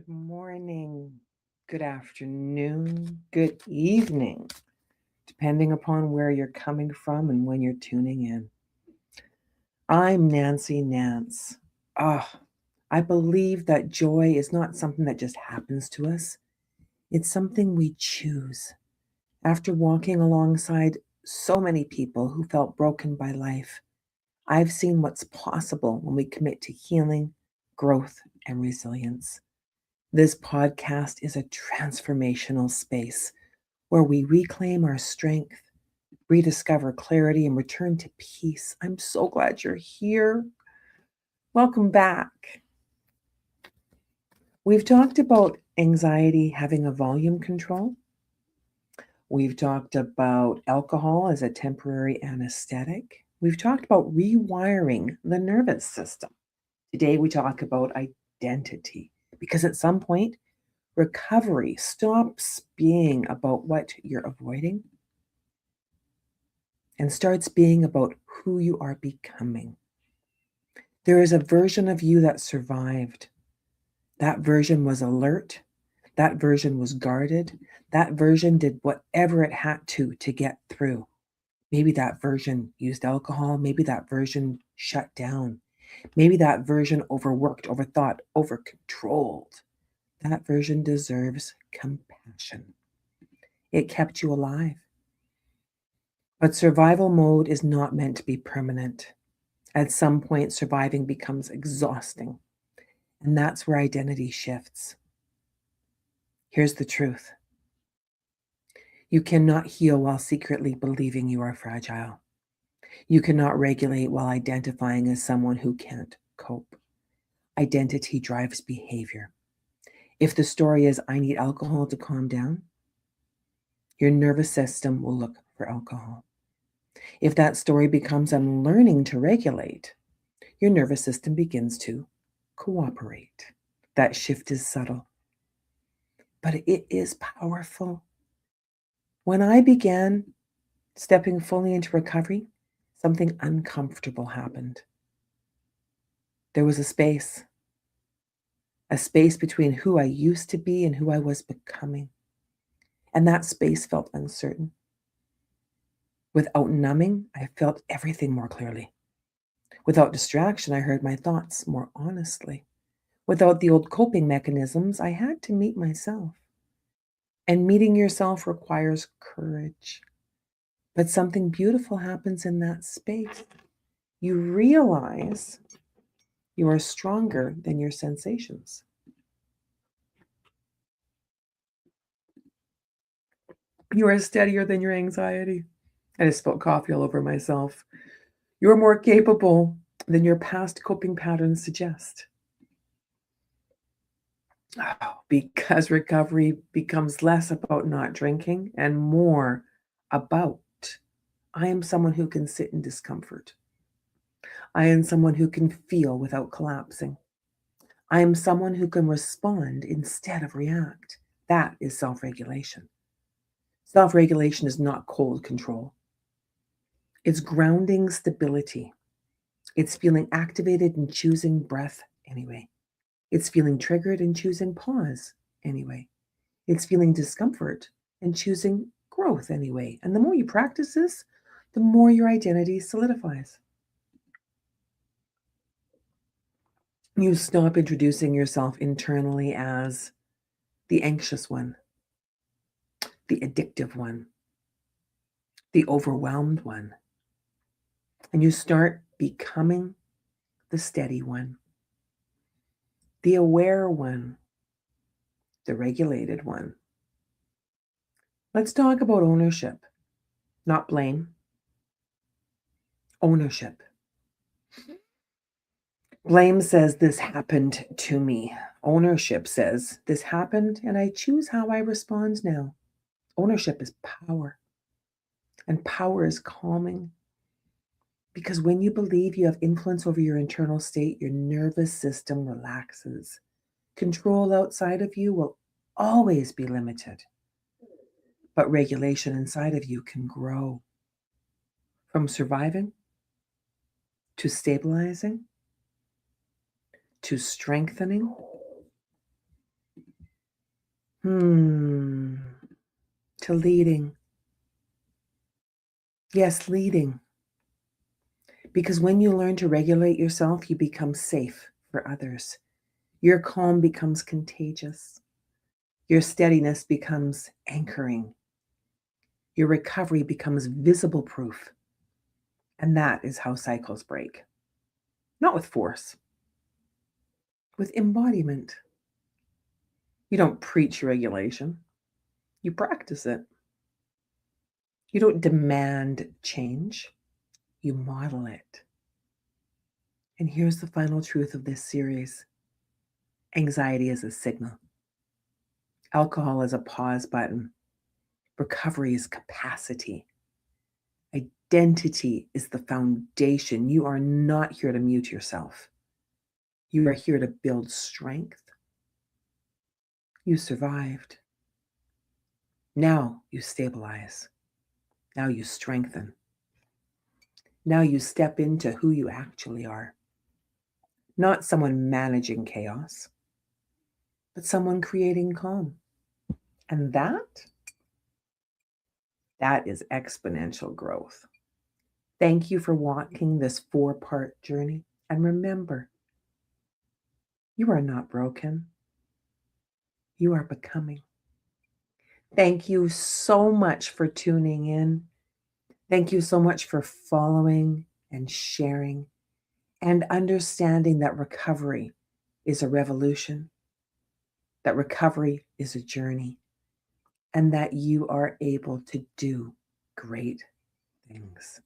Good morning, good afternoon, good evening, depending upon where you're coming from and when you're tuning in. I'm Nance. Ah, I believe that joy is not something that just happens to us. It's something we choose. After walking alongside so many people who felt broken by life, I've seen what's possible when we commit to healing, growth, and resilience. This podcast is a transformational space where we reclaim our strength, rediscover clarity, and return to peace. I'm so glad you're here. Welcome back. We've talked about anxiety having a volume control. We've talked about alcohol as a temporary anesthetic. We've talked about rewiring the nervous system. Today, we talk about identity because at some point, recovery stops being about what you're avoiding and starts being about who you are becoming. There is a version of you that survived. That version was alert. That version was guarded. That version did whatever it had to get through. Maybe that version used alcohol. Maybe that version shut down. Maybe that version overworked, overthought, overcontrolled. That version deserves compassion. It kept you alive. But survival mode is not meant to be permanent. At some point, surviving becomes exhausting. And that's where identity shifts. Here's the truth. You cannot heal while secretly believing you are fragile. You cannot regulate while identifying as someone who can't cope. Identity drives behavior. If the story is, I need alcohol to calm down, your nervous system will look for alcohol. If that story becomes, I'm learning to regulate, your nervous system begins to cooperate. That shift is subtle, but it is powerful. When I began stepping fully into recovery, something uncomfortable happened. There was a space between who I used to be and who I was becoming. And that space felt uncertain. Without numbing, I felt everything more clearly. Without distraction, I heard my thoughts more honestly. Without the old coping mechanisms, I had to meet myself. And meeting yourself requires courage. But something beautiful happens in that space. You realize you are stronger than your sensations. You are steadier than your anxiety. I just spilled coffee all over myself. You are more capable than your past coping patterns suggest. Oh, because recovery becomes less about not drinking and more about I am someone who can sit in discomfort. I am someone who can feel without collapsing. I am someone who can respond instead of react. That is self regulation. Self regulation is not cold control, it's grounding stability. It's feeling activated and choosing breath anyway. It's feeling triggered and choosing pause anyway. It's feeling discomfort and choosing growth anyway. And the more you practice this, the more your identity solidifies. You stop introducing yourself internally as the anxious one, the addictive one, the overwhelmed one. And you start becoming the steady one, the aware one, the regulated one. Let's talk about ownership, not blame. Ownership. Blame says this happened to me. Ownership says this happened and I choose how I respond now. Ownership is power, and power is calming. Because when you believe you have influence over your internal state, your nervous system relaxes. Control outside of you will always be limited, but regulation inside of you can grow. From surviving to stabilizing to strengthening To leading. Yes, leading. Because when you learn to regulate yourself, you become safe for others. Your calm becomes contagious. Your steadiness becomes anchoring. Your recovery becomes visible proof. And that is how cycles break. Not with force, with embodiment. You don't preach regulation, you practice it. You don't demand change, you model it. And here's the final truth of this series: anxiety is a signal, alcohol is a pause button, recovery is capacity, identity is the foundation. You are not here to mute yourself, you are here to build strength. You survived. Now you stabilize. Now you strengthen. Now you step into who you actually are. Not someone managing chaos, but someone creating calm. And that is exponential growth. Thank you for walking this 4-part journey. And remember, you are not broken. You are becoming. Thank you so much for tuning in. Thank you so much for following and sharing and understanding that recovery is a revolution, that recovery is a journey, and that you are able to do great things.